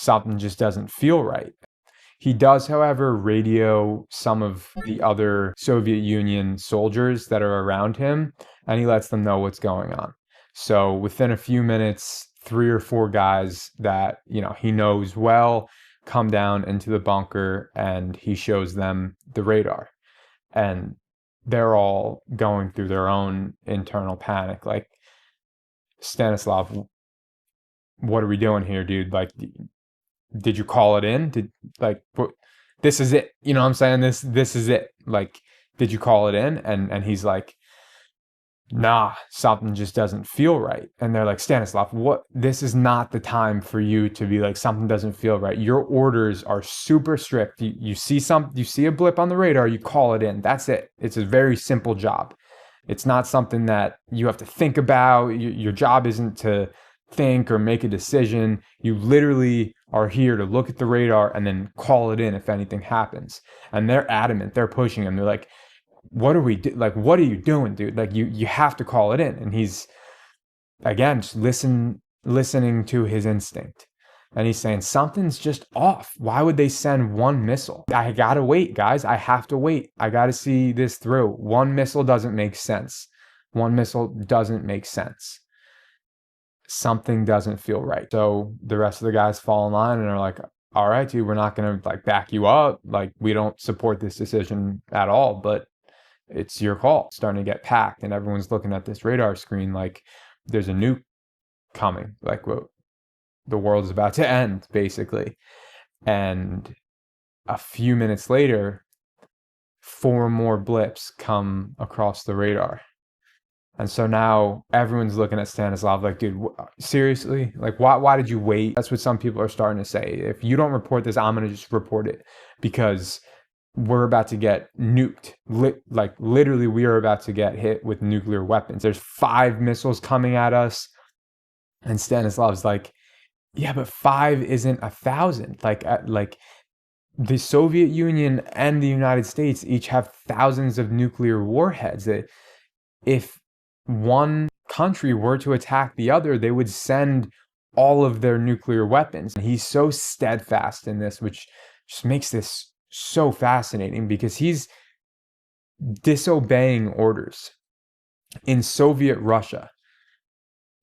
something just doesn't feel right. He does, however, radio some of the other Soviet Union soldiers that are around him, and he lets them know what's going on. So within a few minutes, 3 or 4 guys that, he knows well come down into the bunker, and he shows them the radar. And they're all going through their own internal panic. Like, Stanislav, what are we doing here, dude? Like, did you call it in? This is it. You know what I'm saying? This is it. Like, did you call it in? And he's like, nah, something just doesn't feel right. And they're like, Stanislav, this is not the time for you to be like, something doesn't feel right. Your orders are super strict. You see a blip on the radar, you call it in. That's it. It's a very simple job. It's not something that you have to think about. Your job isn't to think or make a decision. You literally are here to look at the radar and then call it in if anything happens. And they're adamant. They're pushing him. They're like, what are you doing, dude? Like, you have to call it in. And he's, again, just listening to his instinct. And he's saying, something's just off. Why would they send one missile? I gotta wait, guys. I have to wait. I gotta see this through. One missile doesn't make sense. Something doesn't feel right. So the rest of the guys fall in line and are like, all right, dude, we're not gonna back you up. Like, we don't support this decision at all, but it's your call. It's starting to get packed, and everyone's looking at this radar screen like there's a nuke coming. Like, the world's about to end, basically. And a few minutes later, 4 more blips come across the radar. And so now everyone's looking at Stanislav like, dude, seriously? Like, why did you wait? That's what some people are starting to say. If you don't report this, I'm going to just report it, because we're about to get nuked. Literally, we are about to get hit with nuclear weapons. There's 5 missiles coming at us. And Stanislav's like, yeah, but 5 isn't 1,000. Like the Soviet Union and the United States each have thousands of nuclear warheads. If one country were to attack the other, they would send all of their nuclear weapons. And he's so steadfast in this, which just makes this so fascinating, because he's disobeying orders in Soviet Russia.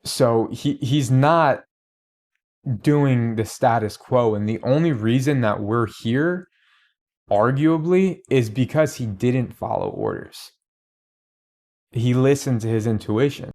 So he's not doing the status quo. And the only reason that we're here, arguably, is because he didn't follow orders. He listened to his intuition.